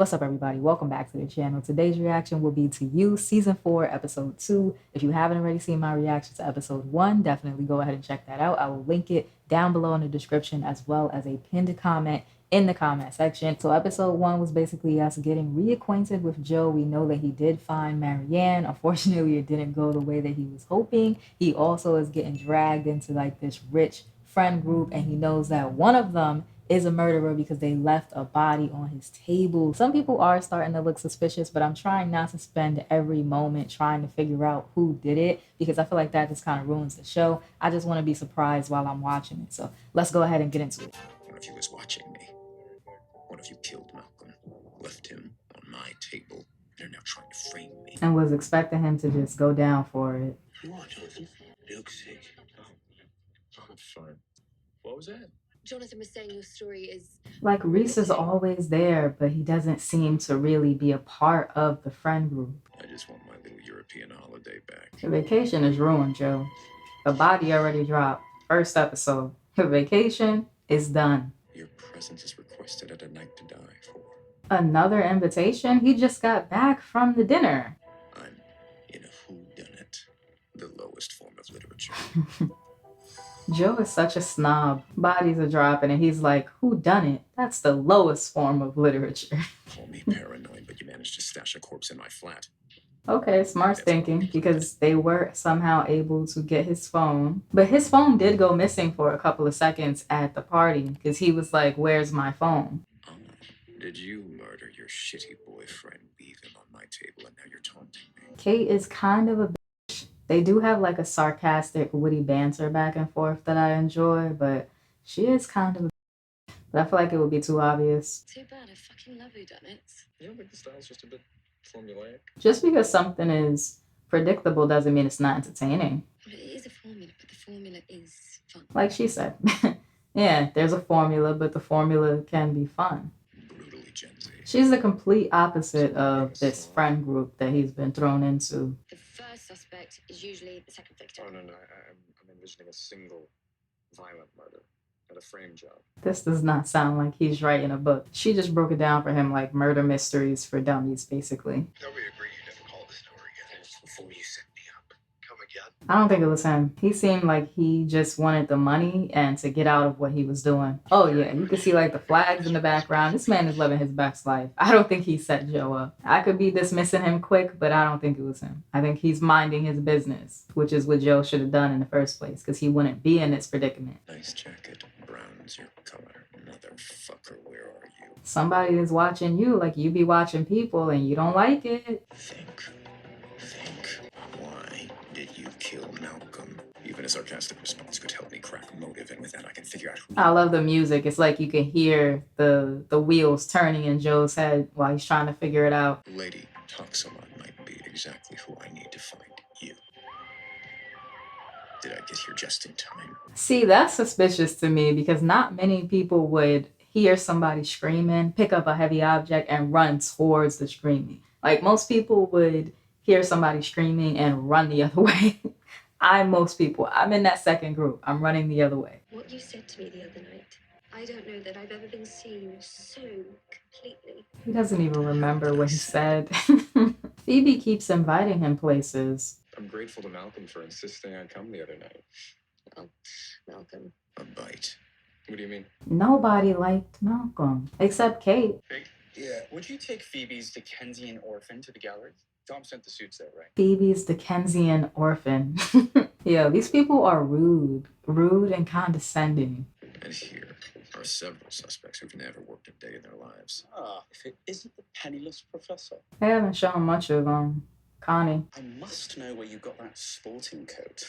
What's up, everybody? Welcome back to the channel. Today's reaction will be to You, Season 4, Episode 2. If you haven't already seen my reaction to Episode 1, definitely go ahead and check that out. I will link it down below in the description as well as a pinned comment in the comment section. So Episode 1 was basically us getting reacquainted with Joe. We know that he did find Marianne. Unfortunately, it didn't go the way that he was hoping. He also is getting dragged into like this rich friend group, and he knows that one of them is a murderer because they left a body on his table. Some people are starting to look suspicious, but I'm trying not to spend every moment trying to figure out who did it because I feel like that just kind of ruins the show. I just want to be surprised while I'm watching it. So let's go ahead and get into it. One of you was watching me. One of you killed Malcolm, left him on my table, and are now trying to frame me. And was expecting him to just go down for it. You are, Jonathan. You look sick. Oh, I'm fine. What was that? Jonathan was saying your story is... Like, Reese is always there, but he doesn't seem to really be a part of the friend group. I just want my little European holiday back. The vacation is ruined, Joe. The body already dropped. First episode. The vacation is done. Your presence is requested at a night to die for. Another invitation? He just got back from the dinner. I'm in a whodunit, the lowest form of literature. Joe is such a snob. Bodies are dropping and he's like, who done it? That's the lowest form of literature. Call me paranoid, but you managed to stash a corpse in my flat. Okay, smart thinking, because they were somehow able to get his phone. But his phone did go missing for a couple of seconds at the party because he was like, where's my phone? Oh, did you murder your shitty boyfriend, leave him on my table, and now you're taunting me? Kate is kind of a bitch. They do have like a sarcastic, witty banter back and forth that I enjoy, but she is kind of a bitch. But I feel like it would be too obvious. Too bad, I fucking love whodunits. You don't think the style's just a bit formulaic? Just because something is predictable doesn't mean it's not entertaining. But it is a formula, but the formula is fun. Like she said. Yeah, there's a formula, but the formula can be fun. Brutally Gen Z. She's the complete opposite of this friend group that he's been thrown into. The first suspect is usually the second victim. Oh, no, I'm envisioning a single violent murder. Not a frame job. This does not sound like he's writing a book. She just broke it down for him like murder mysteries for dummies, basically. Nobody agreed you never call this number again. Before you set me up. Come again? I don't think it was him. He seemed like he just wanted the money and to get out of what he was doing. Oh yeah, you can see like the flags in the background. This man is living his best life. I don't think he set Joe up. I could be dismissing him quick, but I don't think it was him. I think he's minding his business, which is what Joe should have done in the first place, because he wouldn't be in this predicament. Nice jacket. Brown's your color. Motherfucker, where are you? Somebody is watching you like you be watching people and you don't like it. Think. Why did you kill Malcolm? Even a sarcastic response could help me crack motive, and with that I can figure out who... I love the music. It's like you can hear the wheels turning in Joe's head while he's trying to figure it out. Lady talks a lot might be exactly who I need to find you. Did I get here just in time? See, that's suspicious to me because not many people would hear somebody screaming, pick up a heavy object, and run towards the screaming. Like, most people would hear somebody screaming and run the other way. I'm in that second group. I'm running the other way. What you said to me the other night, I don't know that I've ever been seen so completely. He doesn't even remember what he said. Phoebe keeps inviting him places. I'm grateful to Malcolm for insisting I come the other night. Oh, Malcolm. A bite. What do you mean? Nobody liked Malcolm, except Kate. Yeah. Would you take Phoebe's Dickensian orphan to the gallery? Tom sent the suits there, right? Phoebe's Dickensian orphan. Yeah, these people are rude and condescending. And here are several suspects who've never worked a day in their lives. Ah, if it isn't the penniless professor. They haven't shown much of Connie. I must know where you got that sporting coat.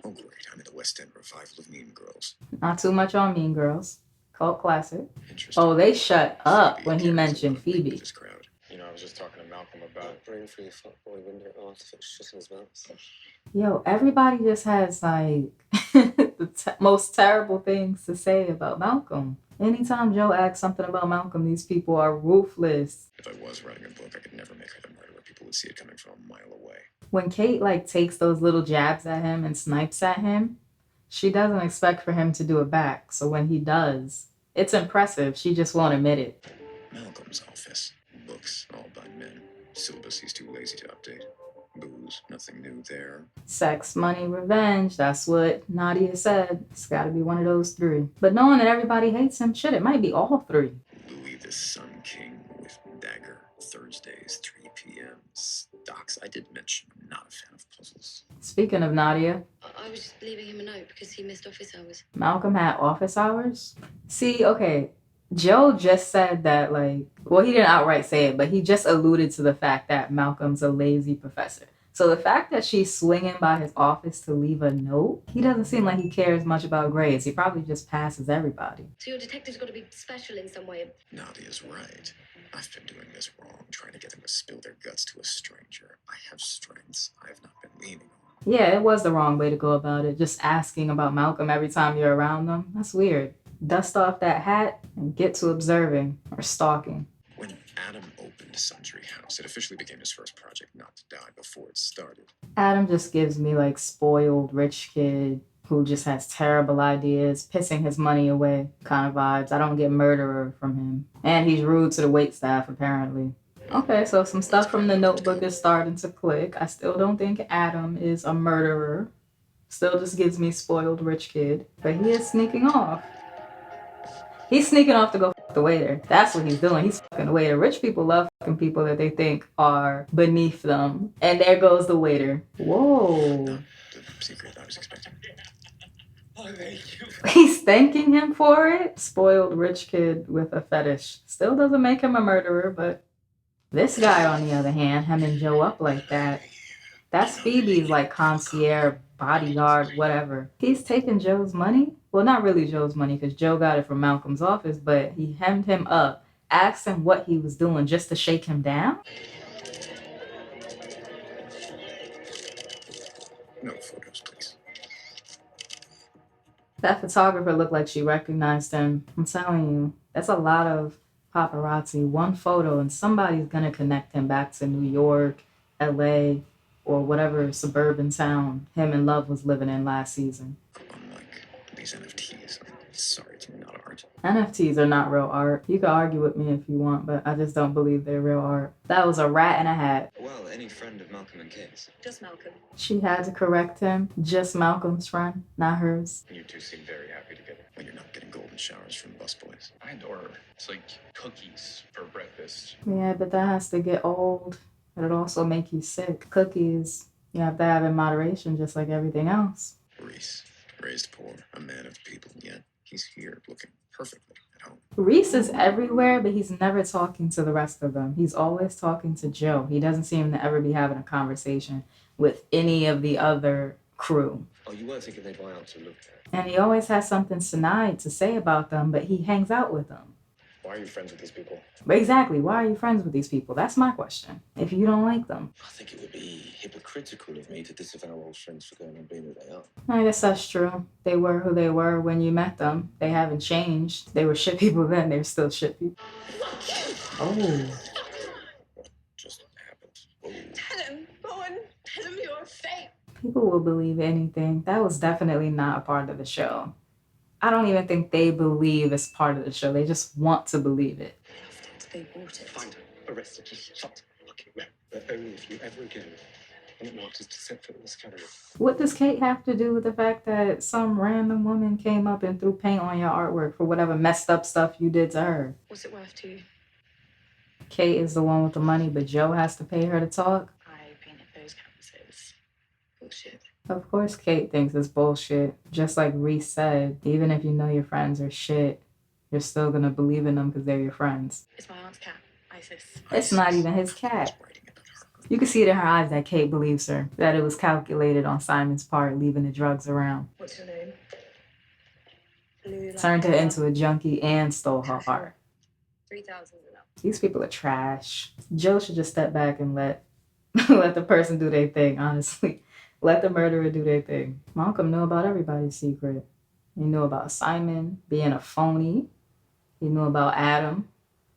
Oh great, I'm in the West End revival of Mean Girls. Not too much on Mean Girls. Cult classic. Interesting. Oh, they shut up Phoebe when he carries a mentioned lot of weight with Phoebe. this crowd. You know, I was just talking to Malcolm about bring free fuckboy window artifice just in his mouth. Yo, everybody just has like the most terrible things to say about Malcolm. Anytime Joe asks something about Malcolm, these people are ruthless. If I was writing a book, I could never make her the murderer. People would see it coming from a mile away. When Kate like takes those little jabs at him and snipes at him, she doesn't expect for him to do it back. So when he does, it's impressive. She just won't admit it. No, Syllabus he's too lazy to update. Booze, nothing new there. Sex, money, revenge. That's what Nadia said. It's got to be one of those three. But knowing that everybody hates him, shit, it might be all three. Louis the Sun King with dagger. Thursdays, 3 p.m. Stocks. I did mention I'm not a fan of puzzles. Speaking of Nadia, I was just leaving him a note because he missed office hours. Malcolm had office hours? See, okay, Joe just said that, like, well, he didn't outright say it, but he just alluded to the fact that Malcolm's a lazy professor. So the fact that she's swinging by his office to leave a note, he doesn't seem like he cares much about grades. He probably just passes everybody. So your detective's got to be special in some way. Nadia's right. I've been doing this wrong, trying to get them to spill their guts to a stranger. I have strengths I have not been leaning on. Yeah, it was the wrong way to go about it. Just asking about Malcolm every time you're around them. That's weird. Dust off that hat and get to observing or stalking. When Adam opened Sundry House, it officially became his first project not to die before it started. Adam just gives me like spoiled rich kid who just has terrible ideas, pissing his money away kind of vibes. I don't get murderer from him. And he's rude to the waitstaff apparently. Okay, so some stuff from the notebook is starting to click. I still don't think Adam is a murderer. Still just gives me spoiled rich kid. But he is sneaking off. He's sneaking off to go f the waiter. That's what he's doing. He's fucking the waiter. Rich people love fucking people that they think are beneath them. And there goes the waiter. Whoa. The secret I was expecting. Oh, thank you. He's thanking him for it. Spoiled rich kid with a fetish. Still doesn't make him a murderer, but this guy, on the other hand, hemming Joe up like that. That's Phoebe's like concierge, bodyguard, whatever. He's taking Joe's money. Well, not really Joe's money because Joe got it from Malcolm's office, but he hemmed him up, asked him what he was doing just to shake him down. No photos, please. That photographer looked like she recognized him. I'm telling you, that's a lot of paparazzi. One photo and somebody's gonna connect him back to New York, LA, or whatever suburban town him and Love was living in last season. Unlike these NFTs, I'm sorry it's not art. NFTs are not real art. You can argue with me if you want, but I just don't believe they're real art. That was a rat in a hat. Well, any friend of Malcolm and Kate's? Just Malcolm. She had to correct him. Just Malcolm's friend, not hers. You two seem very happy together. When you're not getting golden showers from busboys. I adore her. It's like cookies for breakfast. Yeah, but that has to get old. It'll also make you sick. Cookies, you have to have in moderation, just like everything else. Reese, raised poor, a man of the people, yet he's here looking perfectly at home. Reese is everywhere, but he's never talking to the rest of them. He's always talking to Joe. He doesn't seem to ever be having a conversation with any of the other crew. Oh, you weren't thinking they'd buy out to look at? And he always has something snide to say about them, but he hangs out with them. Why are you friends with these people? But exactly, why are you friends with these people? That's my question. If you don't like them. I think it would be hypocritical of me to disavow old friends for going and being who they are. I guess that's true. They were who they were when you met them. They haven't changed. They were shit people then. They're still shit people. Oh. What just happened? Oh. Tell him, Bowen. Tell him you're fake. People will believe anything. That was definitely not a part of the show. I don't even think they believe it's part of the show. They just want to believe it. They bought it. Find her, arrest her, just shut the fucking mouth. But only if you ever again want Marcus to set foot in this carrier. What does Kate have to do with the fact that some random woman came up and threw paint on your artwork for whatever messed up stuff you did to her? What's it worth to you? Kate is the one with the money, but Joe has to pay her to talk? I painted those canvases. Bullshit. Of course Kate thinks it's bullshit. Just like Reese said, even if you know your friends are shit, you're still gonna believe in them because they're your friends. It's my aunt's cat, Isis. It's not even his cat. You can see it in her eyes that Kate believes her, that it was calculated on Simon's part, leaving the drugs around. What's her name? Blue Turned her into a junkie and stole her heart. 3,000 enough. These people are trash. Joe should just step back and let let the person do their thing, honestly. Let the murderer do their thing. Malcolm knew about everybody's secret. He knew about Simon being a phony. He knew about Adam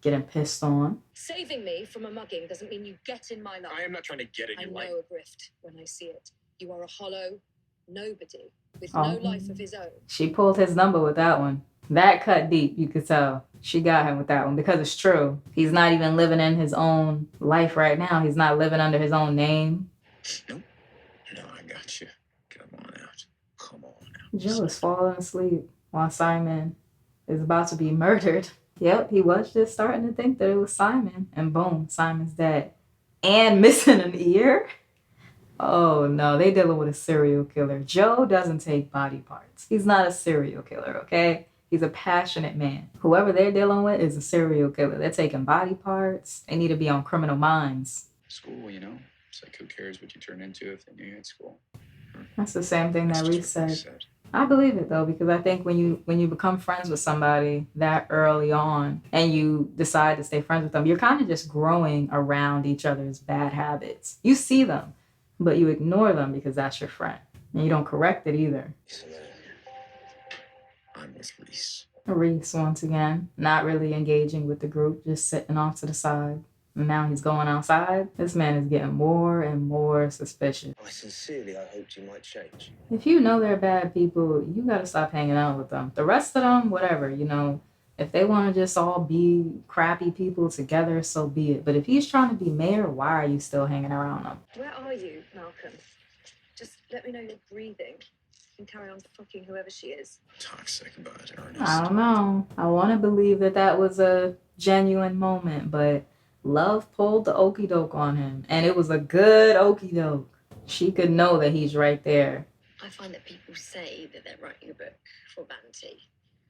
getting pissed on. Saving me from a mugging doesn't mean you get in my life. I am not trying to get in I your know life. a grift when I see it. You are a hollow nobody with Oh. no life of his own. She pulled his number with that one. That cut deep, you could tell. She got him with that one because it's true. He's not even living in his own life right now. He's not living under his own name. Nope. No, I got you. Come on out. Come on out. Joe is falling asleep while Simon is about to be murdered. Yep, he was just starting to think that it was Simon. And boom, Simon's dead. And missing an ear? Oh no, they dealing with a serial killer. Joe doesn't take body parts. He's not a serial killer, okay? He's a passionate man. Whoever they're dealing with is a serial killer. They're taking body parts. They need to be on Criminal Minds. School, you know? It's like, who cares what you turn into if they knew you had school? That's the same thing that That's Reese just what he said. I believe it though, because I think when you become friends with somebody that early on and you decide to stay friends with them, you're kind of just growing around each other's bad habits. You see them, but you ignore them because that's your friend. And you don't correct it either. I'm with Reese. Reese, once again, not really engaging with the group, just sitting off to the side. And now he's going outside. This man is getting more and more suspicious. I sincerely hoped you might change. If you know they're bad people, you gotta stop hanging out with them. The rest of them, whatever, you know, if they want to just all be crappy people together, so be it. But if he's trying to be mayor, why are you still hanging around him? Where are you, Malcolm? Just let me know you're breathing and carry on fucking whoever she is. Toxic, but earnest. I don't know. I want to believe that that was a genuine moment, but love pulled the okie doke on him. And it was a good okie doke. She could know that he's right there. I find that people say that they're writing a book for vanity,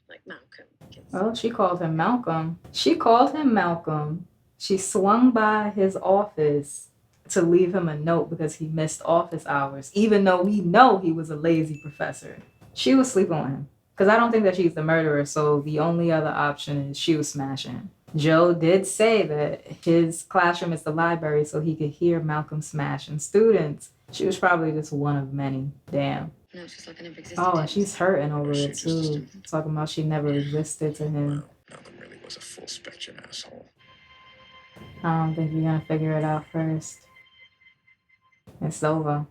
like Malcolm. Oh, she called him Malcolm. She called him Malcolm. She swung by his office to leave him a note because he missed office hours, even though we know he was a lazy professor. She was sleeping on him. Because I don't think that she's the murderer, so the only other option is she was smashing him. Joe did say that his classroom is the library so he could hear Malcolm smashing students. She was probably just one of many. Damn. No, it's just like I never existed. Oh, and she's hurting over She it just too. didn't. Talking about she never existed to him. Well, Malcolm really was a full spectrum asshole. I don't think you're gonna figure it out first. It's over.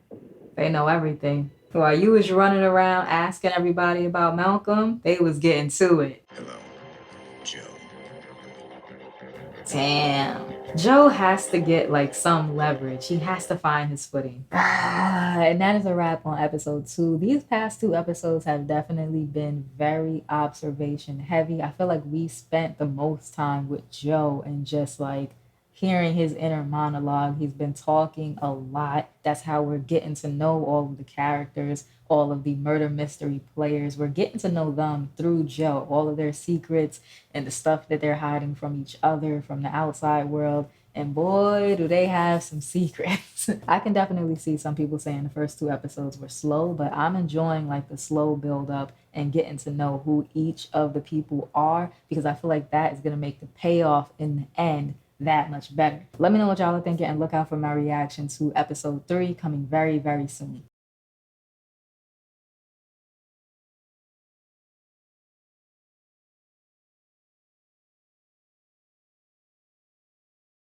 They know everything. While you was running around asking everybody about Malcolm, they was getting to it. Hello, Joe. Damn. Joe has to get like some leverage. He has to find his footing. And that is a wrap on episode 2. These past 2 episodes have definitely been very observation heavy. I feel like we spent the most time with Joe and just like hearing his inner monologue. He's been talking a lot. That's how we're getting to know all of the characters, all of the murder mystery players. We're getting to know them through Joe, all of their secrets and the stuff that they're hiding from each other, from the outside world. And boy, do they have some secrets. I can definitely see some people saying the first 2 episodes were slow, but I'm enjoying like the slow build up and getting to know who each of the people are, because I feel like that is going to make the payoff in the end that much better. Let me know what y'all are thinking and look out for my reaction to episode 3 coming very, very soon.